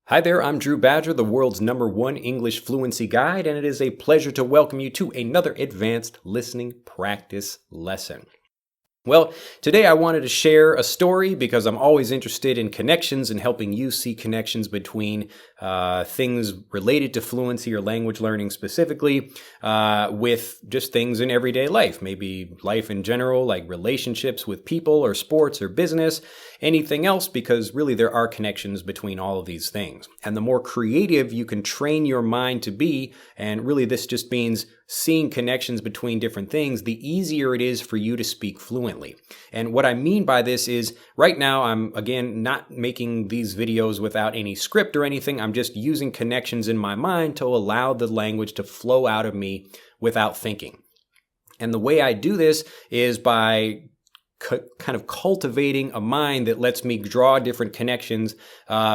Hi there, I'm Drew Badger, the world's #1 English fluency guide, and it is a pleasure to welcome you to another advanced listening practice lesson. Well, today I wanted to share a story because I'm always interested in connections and helping you see connections between things related to fluency or language learning specifically with just things in everyday life, maybe life in general, like relationships with people or sports or business, anything else, because really there are connections between all of these things. And the more creative you can train your mind to be, and really this just means seeing connections between different things, the easier it is for you to speak fluently. And what I mean by this is right now I'm, again, not making these videos without any script or anything. I'm just using connections in my mind to allow the language to flow out of me without thinking. And the way I do this is by kind of cultivating a mind that lets me draw different connections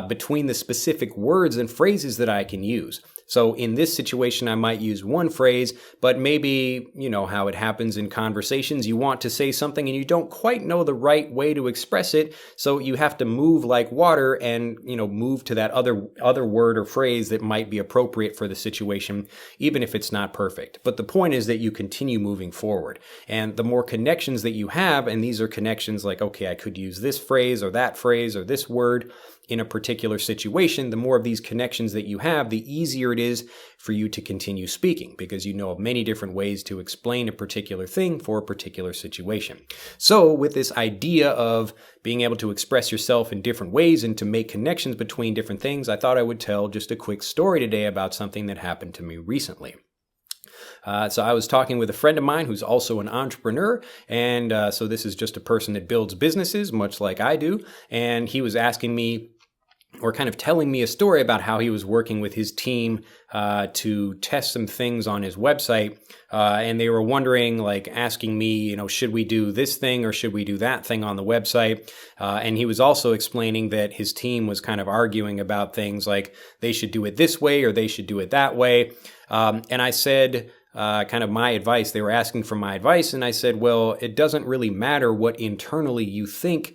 between the specific words and phrases that I can use. So in this situation, I might use one phrase, but maybe, you know how it happens in conversations, you want to say something and you don't quite know the right way to express it, so you have to move like water and, move to that other word or phrase that might be appropriate for the situation, even if it's not perfect. But the point is that you continue moving forward. And the more connections that you have, and these are connections like, okay, I could use this phrase or this word in a particular situation, the more of these connections that you have, the easier it is for you to continue speaking because you know of many different ways to explain a particular thing for a particular situation. So with this idea of being able to express yourself in different ways and to make connections between different things, I thought I would tell just a quick story today about something that happened to me recently. So I was talking with a friend of mine who's also an entrepreneur, and so this is just a person that builds businesses, much like I do, and he was asking me, or kind of telling me a story about how he was working with his team to test some things on his website, and they were wondering, like asking me, should we do this thing or should we do that thing on the website? And he was also explaining that his team was kind of arguing about things like they should do it this way or they should do it that way. And I said, kind of my advice, they were asking for my advice, and I said, well, it doesn't really matter what internally you think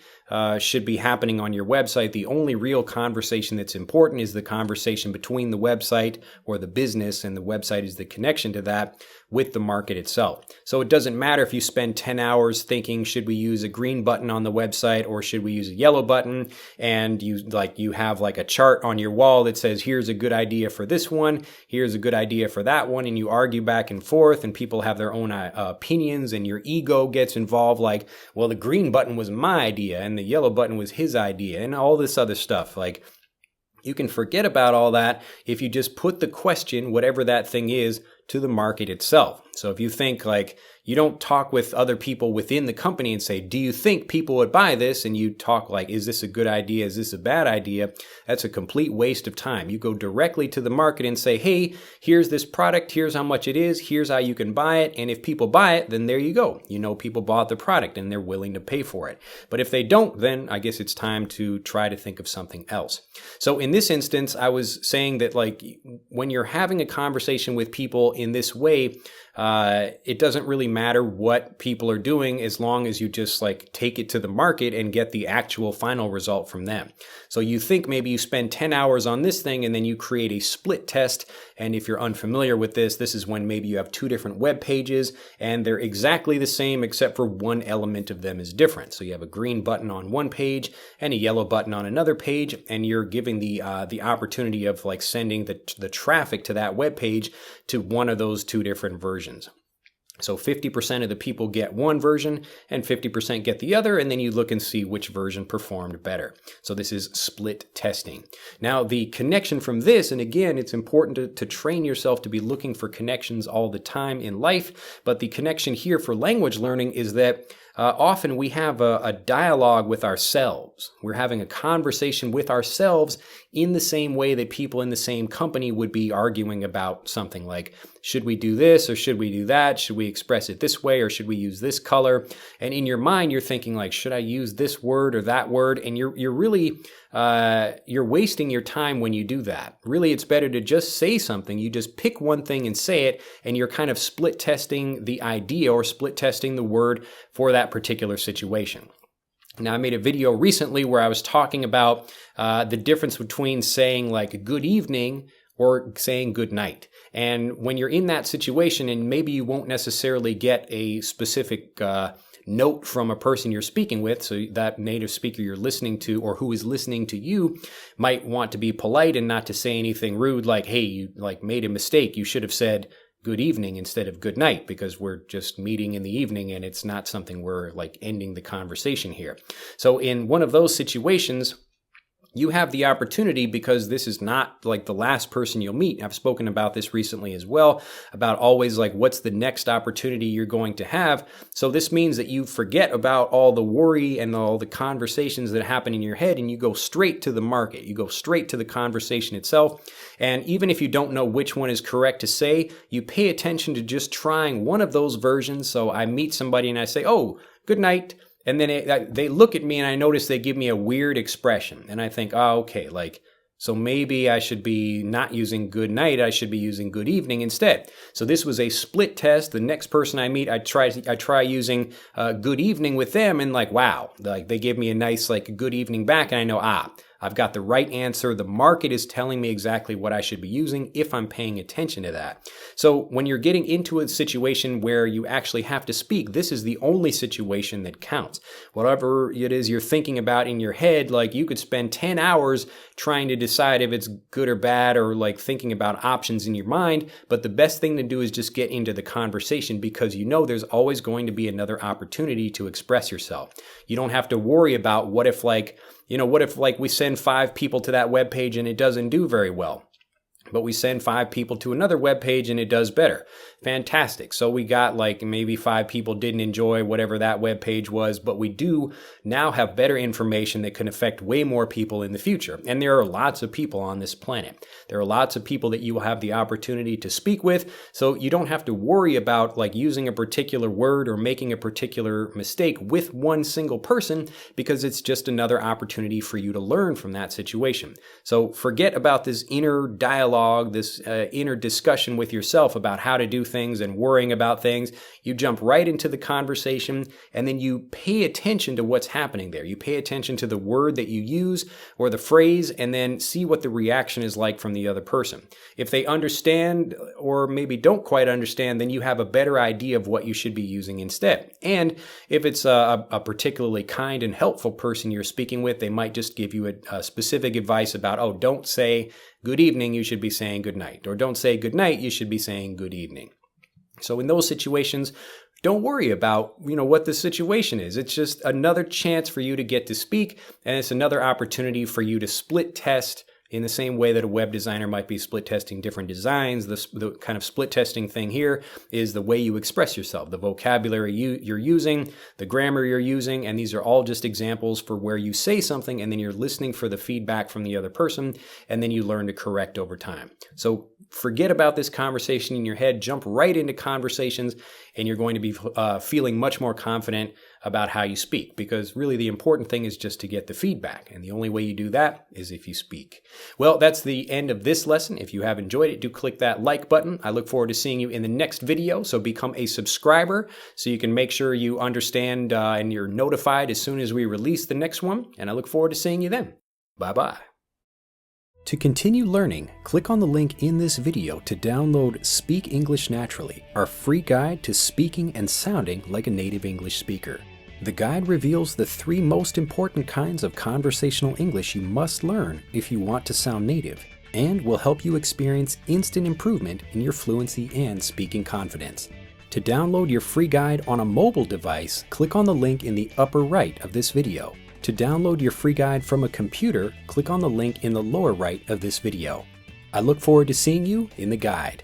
should be happening on your website. The only real conversation that's important is the conversation between the website or the business, and the website is the connection to that with the market itself. So it doesn't matter if you spend 10 hours thinking, should we use a green button on the website or should we use a yellow button? And you have like a chart on your wall that says, here's a good idea for this one, here's a good idea for that one, and you argue back and forth, and people have their own opinions, and your ego gets involved, like, well, the green button was my idea and the yellow button was his idea, and all this other stuff. Like, you can forget about all that if you just put the question, whatever that thing is, to the market itself. So if you think like, you don't talk with other people within the company and say, do you think people would buy this? And you talk like, is this a good idea? Is this a bad idea? That's a complete waste of time. You go directly to the market and say, hey, here's this product. Here's how much it is. Here's how you can buy it. And if people buy it, then there you go. People bought the product and they're willing to pay for it. But if they don't, then I guess it's time to try to think of something else. So in this instance, I was saying that like when you're having a conversation with people in this way, it doesn't really matter what people are doing as long as you just like take it to the market and get the actual final result from them. So you think maybe you spend 10 hours on this thing and then you create a split test. And if you're unfamiliar with this, this is when maybe you have two different web pages and they're exactly the same except for one element of them is different. So you have a green button on one page and a yellow button on another page, and you're giving the opportunity of like sending the traffic to that web page to one of those two different versions. So 50% of the people get one version and 50% get the other, and then you look and see which version performed better. So this is split testing. Now the connection from this, and again, it's important to train yourself to be looking for connections all the time in life, but the connection here for language learning is that often we have a dialogue with ourselves. We're having a conversation with ourselves in the same way that people in the same company would be arguing about something like, should we do this or should we do that? Should we express it this way or should we use this color? And in your mind, you're thinking like, should I use this word or that word? And you're really, you're wasting your time when you do that. Really, it's better to just say something. You just pick one thing and say it, and you're kind of split testing the idea or split testing the word for that particular situation. Now, I made a video recently where I was talking about the difference between saying like good evening or saying good night. And when you're in that situation, and maybe you won't necessarily get a specific note from a person you're speaking with, so that native speaker you're listening to or who is listening to you might want to be polite and not to say anything rude like, hey, you like made a mistake. You should have said good evening instead of good night, because we're just meeting in the evening and it's not something we're like ending the conversation here. So in one of those situations, you have the opportunity, because this is not like the last person you'll meet. I've spoken about this recently as well, about always like what's the next opportunity you're going to have. So this means that you forget about all the worry and all the conversations that happen in your head, and you go straight to the market. You go straight to the conversation itself. And even if you don't know which one is correct to say, you pay attention to just trying one of those versions. So I meet somebody and I say, oh, good night. And then they look at me and I notice they give me a weird expression. And I think, oh, okay, like, so maybe I should be not using good night. I should be using good evening instead. So this was a split test. The next person I meet, I try using good evening with them, and like, wow, like they give me a nice like good evening back. And I know, I've got the right answer. The market is telling me exactly what I should be using if I'm paying attention to that. So when you're getting into a situation where you actually have to speak, this is the only situation that counts. Whatever it is you're thinking about in your head, like you could spend 10 hours trying to decide if it's good or bad, or like thinking about options in your mind. But the best thing to do is just get into the conversation, because you know there's always going to be another opportunity to express yourself. You don't have to worry about what if we send 5 people to that web page and it doesn't do very well, but we send 5 people to another web page and it does better. Fantastic. So we got like maybe 5 people didn't enjoy whatever that web page was, but we do now have better information that can affect way more people in the future. And there are lots of people on this planet. There are lots of people that you will have the opportunity to speak with. So you don't have to worry about like using a particular word or making a particular mistake with one single person, because it's just another opportunity for you to learn from that situation. So forget about this inner dialogue, this inner discussion with yourself about how to do things and worrying about things. You jump right into the conversation, and then you pay attention to what's happening there. You pay attention to the word that you use or the phrase, and then see what the reaction is like from the other person. If they understand or maybe don't quite understand, then you have a better idea of what you should be using instead. And if it's a particularly kind and helpful person you're speaking with, they might just give you a specific advice about, oh, don't say good evening, you should be saying good night. Or don't say good night, you should be saying good evening. So in those situations, don't worry about, what the situation is. It's just another chance for you to get to speak, and it's another opportunity for you to split test in the same way that a web designer might be split testing different designs. The kind of split testing thing here is the way you express yourself, the vocabulary you're using, the grammar you're using, and these are all just examples for where you say something and then you're listening for the feedback from the other person, and then you learn to correct over time. So forget about this conversation in your head, jump right into conversations, and you're going to be feeling much more confident about how you speak, because really the important thing is just to get the feedback. And the only way you do that is if you speak. Well, that's the end of this lesson. If you have enjoyed it, do click that like button. I look forward to seeing you in the next video. So become a subscriber so you can make sure you understand and you're notified as soon as we release the next one. And I look forward to seeing you then. Bye-bye. To continue learning, click on the link in this video to download Speak English Naturally, our free guide to speaking and sounding like a native English speaker. The guide reveals the 3 most important kinds of conversational English you must learn if you want to sound native, and will help you experience instant improvement in your fluency and speaking confidence. To download your free guide on a mobile device, click on the link in the upper right of this video. To download your free guide from a computer, click on the link in the lower right of this video. I look forward to seeing you in the guide.